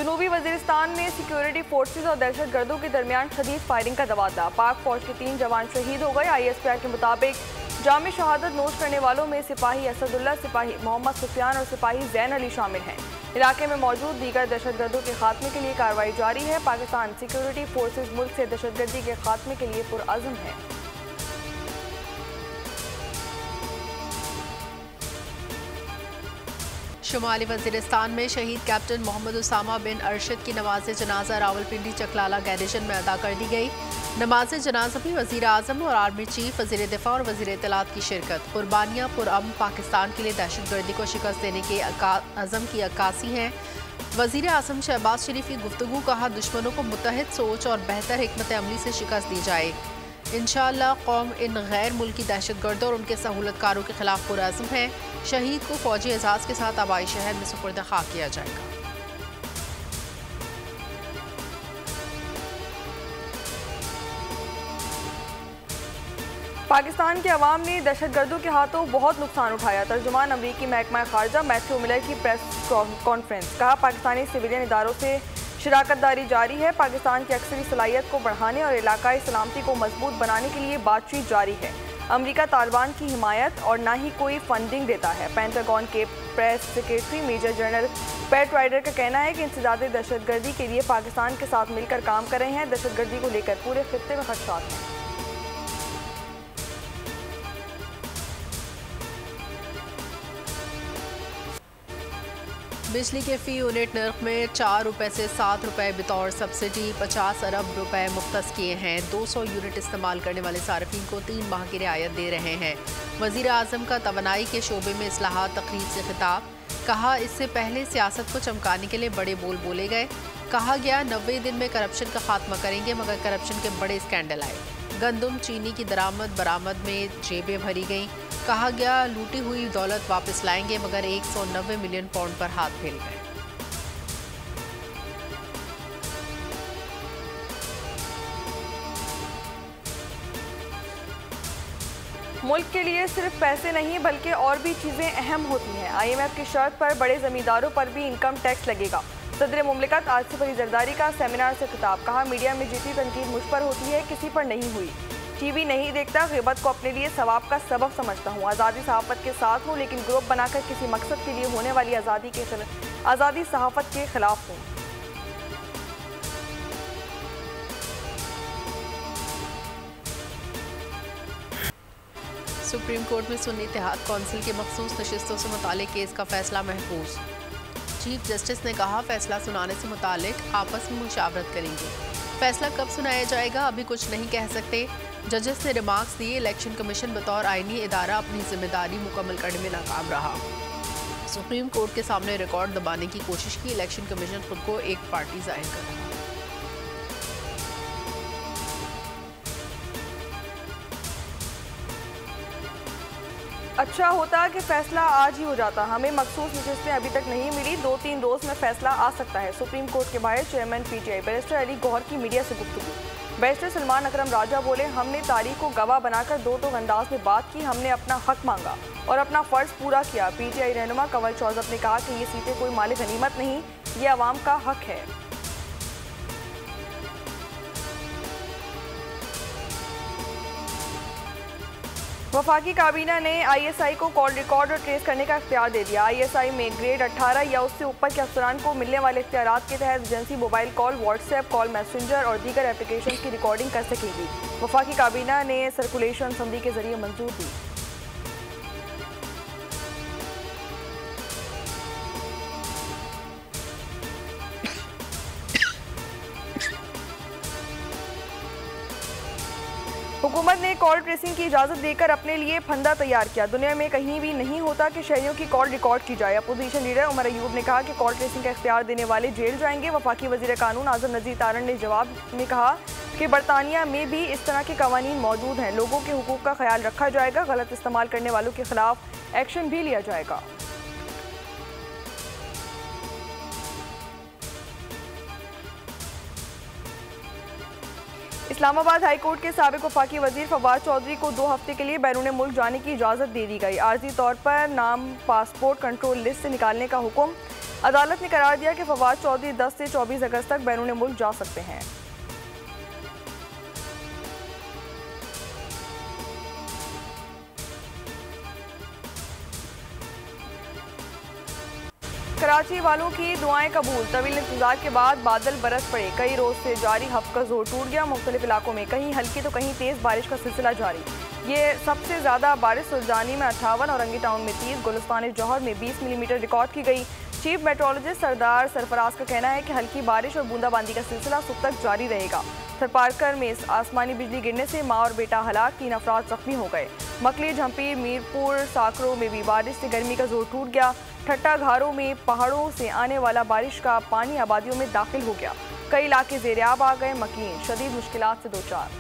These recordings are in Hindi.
जनूबी वजीरिस्तान में सिक्योरिटी फोर्सेज और दहशत गर्दों के दरमियान शदीद फायरिंग का तबादला। पाक फौज के 3 जवान शहीद हो गए। ISPR के मुताबिक जाम शहादत नोश करने वालों में सिपाही असदुल्ला, सिपाही मोहम्मद सुफियान और सिपाही जैन अली शामिल हैं। इलाके में मौजूद दीगर दहशत गर्दों के खात्मे के लिए कार्रवाई जारी है। पाकिस्तान सिक्योरिटी फोर्सेज मुल्क से दहशत गर्दी के खात्मे के लिए पुरअज़्म है। शुमाली वजीरिस्तान में शहीद कैप्टन मोहम्मद उसामा बिन अरशद की नमाज जनाजा रावलपिंडी चकलाला गैरिजन में अदा कर दी गई। नमाज जनाजा में वज़ीर आज़म और आर्मी चीफ, वज़ीर दिफा और वज़ीर इत्तलात की शिरकत। कुर्बानियाँ पुरअमन पाकिस्तान के लिए दहशत गर्दी को शिकस्त देने के अज़म की अक्कासी हैं। वज़ीर आज़म शहबाज शरीफ की गुफ्तगू, कहा दुश्मनों को मुत्तहिद सोच और बेहतर हिकमत अमली से शिकस्त दी जाए। इंशाअल्लाह कौम इन गैर मुल्की दहशत गर्दों और उनके सहूलतकारों के खिलाफ पुरअज़्म है। शहीद को फौजी एजाज़ के साथ आबाई शहर में सुपुर्द खाक किया जाएगा। पाकिस्तान के अवाम ने दहशत गर्दों के हाथों बहुत नुकसान उठाया। तर्जुमान अमरीकी महकमा खारजा मैथ्यू मिलर की प्रेस कॉन्फ्रेंस, कहा पाकिस्तानी सिविलियन इदारों से शराकत दारी जारी है। पाकिस्तान की अक्सरी सलाहियत को बढ़ाने और इलाकाई सलामती को मजबूत बनाने के लिए बातचीत जारी है। अमरीका तालिबान की हिमायत और ना ही कोई फंडिंग देता है। पेंटागन के press secretary major general Pat Ryder का कहना है कि इंसदादे दहशत गर्दी के लिए पाकिस्तान के साथ मिलकर काम कर रहे हैं। दहशत गर्दी को लेकर पूरे खित्ते में खदशात हैं। बिजली के फ़ी यूनिट नर्ख में 4 रुपये से 7 रुपये बतौर सब्सिडी 50 अरब रुपए मुख्तस किए हैं। 200 यूनिट इस्तेमाल करने वाले सार्फिन को 3 माह की रियायत दे रहे हैं। वज़ीर आज़म का तवानाई के शोबे में इस्लाहात तकरीब से खिताब, कहा इससे पहले सियासत को चमकाने के लिए बड़े बोल बोले गए। कहा गया 90 दिन में करप्शन का खात्मा करेंगे, मगर करप्शन के बड़े स्कैंडल आए। गंदम चीनी की दरामद बरामद में जेबें भरी गईं। कहा गया लूटी हुई दौलत वापस लाएंगे, मगर 190 मिलियन पाउंड पर हाथ फेर गए। मुल्क के लिए सिर्फ पैसे नहीं बल्कि और भी चीज़ें अहम होती हैं। IMF की शर्त पर बड़े ज़मींदारों पर भी इनकम टैक्स लगेगा। सदर मुमलिकत आसिफ अली जरदारी का सेमिनार से खिताब, कहा मीडिया में जितनी तनकीद मुझ पर होती है किसी पर नहीं हुई। TV नहीं देखता, ग़िबत को अपने लिए सवाब का सबब समझता हूँ। आज़ादी सहाफ़त के साथ हूँ, लेकिन ग्रुप बनाकर किसी मकसद के लिए होने वाली आज़ादी सहाफ़त के खिलाफ हूँ। सुप्रीम कोर्ट में सुन्नी इत्तेहाद कौंसिल की मखसूस नशिस्तों से मुतालिक केस का फैसला महफूज। चीफ जस्टिस ने कहा फैसला सुनाने से मुतालिक आपस में मुशावरत करेंगे। फैसला कब सुनाया जाएगा अभी कुछ नहीं कह सकते। जजेस ने रिमार्क्स दिए। इलेक्शन कमीशन बतौर आईनी इदारा अपनी जिम्मेदारी मुकम्मल करने में नाकाम रहा। सुप्रीम कोर्ट के सामने रिकॉर्ड दबाने की कोशिश की। इलेक्शन कमीशन खुद को एक पार्टी जाहिर कर रहा। अच्छा होता कि फैसला आज ही हो जाता। हमें मखसूस नशिस्तें अभी तक नहीं मिली। 2-3 रोज में फैसला आ सकता है। सुप्रीम कोर्ट के बाहर chairman PTI barrister Ali Gauhar की मीडिया से गुफ्तगू। बैरिस्टर सलमान अकरम राजा बोले, हमने तारीख को गवाह बनाकर दो टोक अंदाज में बात की। हमने अपना हक मांगा और अपना फ़र्ज पूरा किया। PTI रहनुमा कंवल चौधरी ने कहा कि ये सीटें कोई माली गनीमत नहीं, ये आवाम का हक है। वफाकी काबीना ने ISI को कॉल रिकॉर्ड और ट्रेस करने का इख्तियार दे दिया। ISI में ग्रेड 18 या उससे ऊपर के अफसरान को मिलने वाले इख्तियारात के तहत agency mobile call, WhatsApp call, messenger और दीगर एप्लीकेशन की रिकॉर्डिंग कर सकेगी। वफाकी काबीना ने सर्कुलेशन असम्बली के जरिए मंजूर दी। हुकूमत ने कॉल ट्रेसिंग की इजाज़त देकर अपने लिए फंदा तैयार किया। दुनिया में कहीं भी नहीं होता कि शहरियों की कॉल रिकॉर्ड की जाए। अपोजिशन लीडर उमर अयूब ने कहा कि कॉल ट्रेसिंग का इख्तियार देने वाले जेल जाएंगे। वफाकी वज़ीर कानून आज़म नज़ीर तारण ने जवाब में कहा कि बरतानिया में भी इस तरह के कवानीन मौजूद हैं। लोगों के हुकूक का ख्याल रखा जाएगा। गलत इस्तेमाल करने वालों के खिलाफ एक्शन भी लिया जाएगा। इस्लामाबाद हाई कोर्ट के साबिक वफाकी वजीर फवाद चौधरी को 2 हफ्ते के लिए बैरून मुल्क जाने की इजाज़त दे दी गई। आर्जी तौर पर नाम पासपोर्ट कंट्रोल लिस्ट से निकालने का हुक्म। अदालत ने करार दिया कि फवाद चौधरी 10 से 24 अगस्त तक बैरून मुल्क जा सकते हैं। कराची वालों की दुआएं कबूल। तवील इंतजार के बाद बादल बरस पड़े। कई रोज से जारी हफ्त का जोर टूट गया। मुख्तलिफ इलाकों में कहीं हल्की तो कहीं तेज बारिश का सिलसिला जारी। ये सबसे ज्यादा बारिश सुल्तानी में 58, औरंगी टाउन में 30, गुलिस्तान जौहर में 20 मिलीमीटर रिकॉर्ड की गई। चीफ मेट्रोलॉजिस्ट सरदार सरफराज का कहना है कि हल्की बारिश और बूंदाबांदी का सिलसिला सुबह तक जारी रहेगा। थरपारकर में आसमानी बिजली गिरने से माँ और बेटा हलाक, 3 अफराद जख्मी हो गए। मकली, झंपी, मीरपुर, साकरों में भी बारिश से गर्मी का जोर टूट गया। ठट्टा घारों में पहाड़ों से आने वाला बारिश का पानी आबादियों में दाखिल हो गया। कई इलाके ज़ेर-ए-आब आ गए। मकीन शदीद मुश्किलात से दो चार।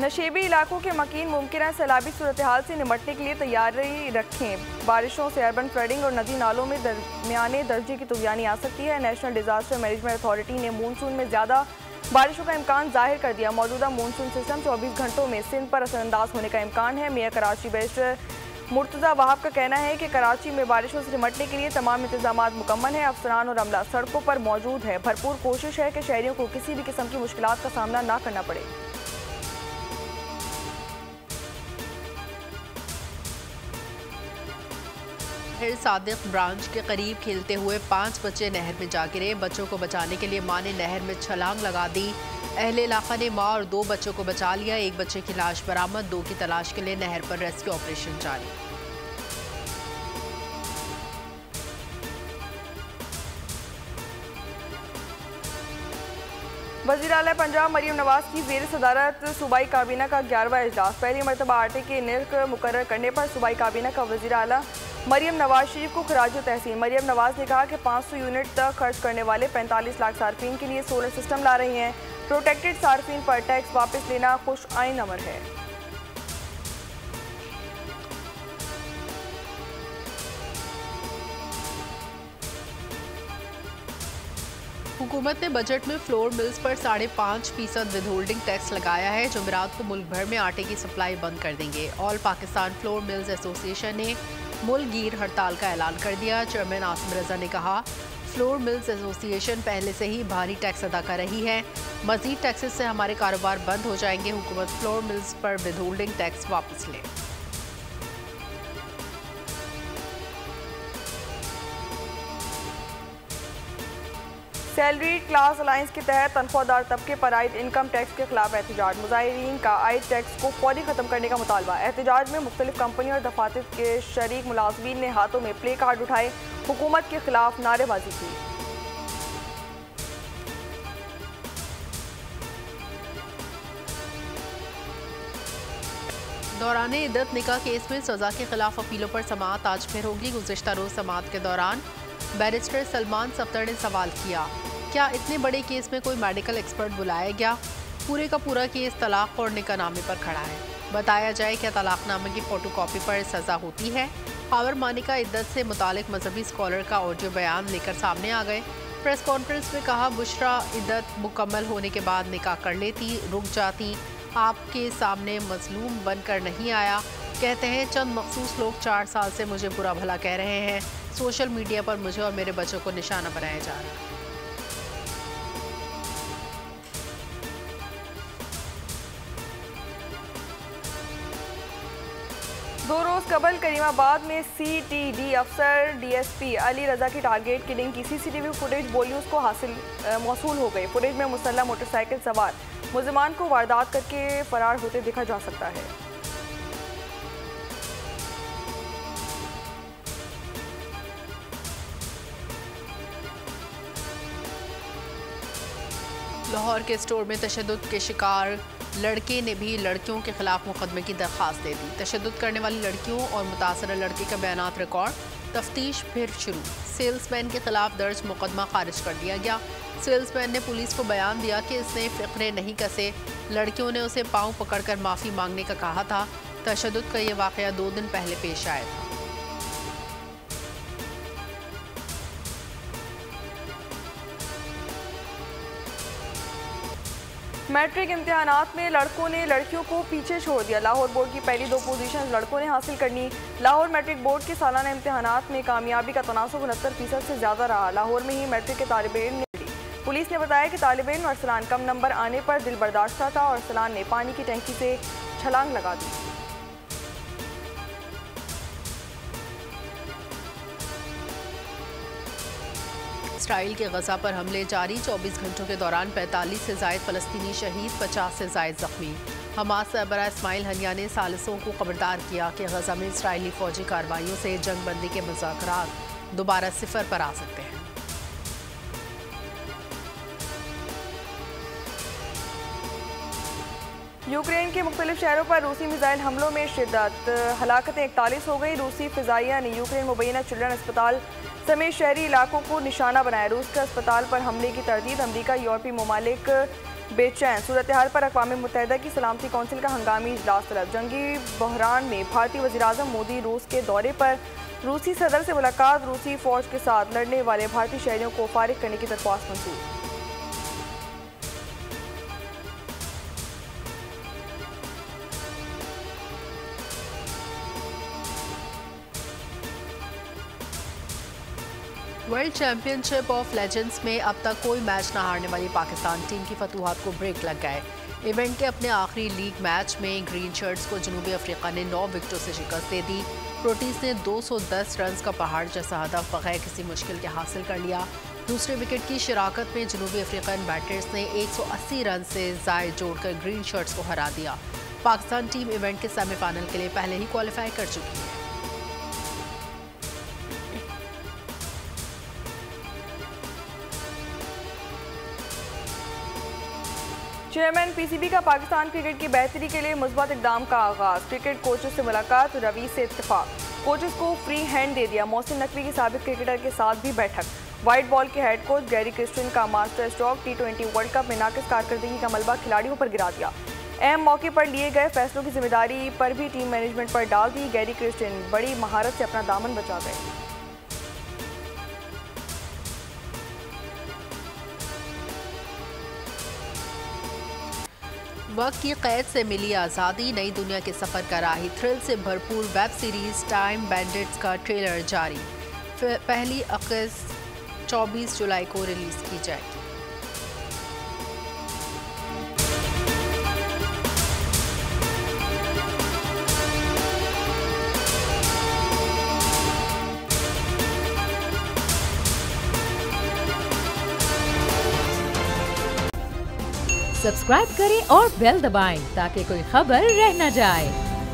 नशेबी इलाकों के मकीन मुमकिन सैलाबी सूरत हाल से निपटने के लिए तैयारी रखें। बारिशों से अर्बन फ्लडिंग और नदी नालों में दरमियाने दर्जे की तुगयानी आ सकती है। नेशनल डिजास्टर मैनेजमेंट अथॉरिटी ने मानसून में ज़्यादा बारिशों का इम्कान जाहिर कर दिया। मौजूदा मानसून सिस्टम 24 घंटों में सिंध पर असरअंदाज होने का इम्कान है। मेयर कराची बैरिस्टर मुर्तज़ा वहाब का कहना है कि कराची में बारिशों से निपटने के लिए तमाम इंतजामात मुकम्मल हैं। अफसरान और अमला सड़कों पर मौजूद है। भरपूर कोशिश है कि शहरियों को किसी भी किस्म की मुश्किलात का सामना ना करना पड़े। सादिक ब्रांच के करीब खेलते हुए 5 बच्चे नहर में जा गिरे। बच्चों को बचाने के लिए मां ने नहर में छलांग लगा दी। अहले इलाका ने मां और 2 बच्चों को बचा लिया। एक बच्चे की लाश बरामद। 2 की तलाश के लिए नहर पर रेस्क्यू ऑपरेशन जारी। वज़ीर आला पंजाब मरियम नवाज की ज़ेर सदारत सूबाई काबीना का 11वां इजलास। पहली मरतबा आटे के निर्ख मुकर्रर करने पर सूबाई काबीना का वज़ीर आला मरियम नवाज शरीफ को खराज तहसीन। मरियम नवाज ने कहा कि 500 यूनिट तक खर्च करने वाले 45 लाख सार्फिन के लिए सोलर सिस्टम ला रही हैं। प्रोटेक्टेड सार्फिन पर टैक्स वापस लेना खुश आइन अमर है। हुकूमत ने बजट में फ्लोर मिल्स पर 5.5% विदहोल्डिंग टैक्स लगाया है। जुमेरात को मुल्क भर में आटे की सप्लाई बंद कर देंगे। All Pakistan flour mills association ने मुल्कगीर हड़ताल का ऐलान कर दिया। चेयरमैन आसिम रजा ने कहा, फ्लोर मिल्स एसोसिएशन पहले से ही भारी टैक्स अदा कर रही है। मजीद टैक्सेस से हमारे कारोबार बंद हो जाएंगे। हुकूमत फ्लोर मिल्स पर विदहोल्डिंग टैक्स वापस ले। सैलरी क्लास अलायंस के तहत तनख्वाहदार तबके पर आयद इनकम टैक्स के खिलाफ एहतजाज। मुजाहिरीन का आयद टैक्स को फौरी खत्म करने का मुतालबा। एहतजाज में मुख्तलिफ कंपनी और दफातर के शरीक मुलाजमीन ने हाथों में प्ले कार्ड उठाए, हुकूमत के खिलाफ नारेबाजी की। दौरान इद्दत निकाह केस में सजा के खिलाफ अपीलों पर समाअत आज फिर होगी। गुज़िश्ता रोज समाअत के दौरान बैरिस्टर सलमान सफ्तर ने सवाल किया, क्या इतने बड़े केस में कोई मेडिकल एक्सपर्ट बुलाया गया? पूरे का पूरा केस तलाक और निकाहनामे पर खड़ा है। बताया जाए क्या तलाकनामे की फोटोकॉपी पर सज़ा होती है? खावर मानिका इद्दत से मुतालिक मजहबी स्कॉलर का ऑडियो बयान लेकर सामने आ गए। प्रेस कॉन्फ्रेंस में कहा, बुशरा इद्दत मुकम्मल होने के बाद निकाह कर लेती, रुक जाती, आपके सामने मजलूम बनकर नहीं आया। कहते हैं चंद मखसूस लोग 4 साल से मुझे बुरा भला कह रहे हैं। सोशल मीडिया पर मुझे और मेरे बच्चों को निशाना बनाया जा रहा है। दो रोज़ कबल करीमाबाद में CTD अफसर DSP अली रजा की टारगेट किलिंग की CCTV फुटेज बोलियों को मौसूल हो गई। फुटेज में मुसल्लह मोटरसाइकिल सवार मुलजिमान को वारदात करके फरार होते देखा जा सकता है। लाहौर के स्टोर में तशद्दुद के शिकार लड़के ने भी लड़कियों के खिलाफ मुकदमे की दरख्वास्त दे दी। तशद्दुद करने वाली लड़कियों और मुतासरा लड़के का बयानात रिकॉर्ड, तफ्तीश फिर शुरू। सेल्समैन के खिलाफ दर्ज मुकदमा खारिज कर दिया गया। सेल्समैन ने पुलिस को बयान दिया कि इसने फ़िक्रे नहीं कसे। लड़कियों ने उसे पाँव पकड़कर माफ़ी मांगने का कहा था। तशद्दुद का ये वाक़या 2 दिन पहले पेश आया था। मैट्रिक इम्तिहानात में लड़कों ने लड़कियों को पीछे छोड़ दिया। लाहौर बोर्ड की पहली 2 पोजीशन लड़कों ने हासिल करनी। लाहौर मैट्रिक बोर्ड के सालाना इम्तिहानात में कामयाबी का तनासुब 69% से ज़्यादा रहा। लाहौर में ही मैट्रिक के तालिब इल्म ने ली। पुलिस ने बताया कि तालिब इल्म अरसलान कम नंबर आने पर दिल बर्दाश्त था और अरसलान ने पानी की टंकी से छलांग लगा दी। इसराइल के गजा पर हमले जारी। 24 घंटों के दौरान 45 से ज़ायद फ़लस्तीनी शहीद, 50 से ज़ायद जख्मी। हमास सरबराह इस्माइल हनिया ने सालिसों को खबरदार किया कि गजा में इसराइली फौजी कार्रवाइयों से जंग बंदी के मुज़ाकरात दोबारा सिफर पर आ सकते हैं। यूक्रेन के मुख्तलिफ शहरों पर रूसी मिसाइल हमलों में शिद्दत, हलाकतें 41 हो गई। रूसी फ़िज़ाइया ने यूक्रेन मुबैना चिल्ड्रन अस्पताल समेत शहरी इलाकों को निशाना बनाया। रूस के अस्पताल पर हमले की तरदीद। अमरीका यूरोपीय ममालिक बेचैन। सूरत हाल पर अक़वाम मुत्तहिदा की सलामती कौंसिल का हंगामी इजलास तलब। जंगी बहरान में भारतीय वज़ीर-ए-आज़म मोदी रूस के दौरे पर। रूसी सदर से मुलाकात। रूसी फ़ौज के साथ लड़ने वाले भारतीय शहरियों को फारिग करने की दरख्वास्त मंजूर। वर्ल्ड चैंपियनशिप ऑफ लेजेंड्स में अब तक कोई मैच न हारने वाली पाकिस्तान टीम की फतूहात को ब्रेक लग गए। इवेंट के अपने आखिरी लीग मैच में ग्रीन शर्ट्स को जनूबी अफ्रीका ने 9 विकेटों से शिकस्त दे दी। प्रोटीज ने 210 रन का पहाड़ जैसा हदफ बगैर किसी मुश्किल के हासिल कर लिया। दूसरे विकेट की शिराकत में जनूबी अफ्रीकन बैटर्स ने 180 रन से ज़ायद जोड़कर ग्रीन शर्ट्स को हरा दिया। पाकिस्तान टीम इवेंट के सेमीफाइनल के लिए पहले ही क्वालिफाई कर चुकी है। चेयरमैन पीसीबी का पाकिस्तान क्रिकेट की बेहतरी के लिए मुस्बत इकदाम का आगाज। क्रिकेट कोचेस से मुलाकात, रवि से इत्तेफाक। कोचेस को फ्री हैंड दे दिया। मोहसिन नकवी की साबिक क्रिकेटर के साथ भी बैठक। वाइट बॉल के हेड कोच गैरी क्रिस्टियन का master stroke. T20 world cup में नाकिस कारकर्दगी का मलबा खिलाड़ियों पर गिरा दिया। अहम मौके पर लिए गए फैसलों की जिम्मेदारी पर भी टीम मैनेजमेंट पर डाल दी। गैरी क्रिस्टियन बड़ी महारत से अपना दामन बचा गए। वक्त की कैद से मिली आज़ादी, नई दुनिया के सफ़र का राही। थ्रिल से भरपूर वेब सीरीज़ टाइम बैंडिट्स का ट्रेलर जारी। पहली अगस्त 24 जुलाई को रिलीज़ की जाएगी। सब्सक्राइब करें और बेल दबाएं ताकि कोई खबर रह न जाए।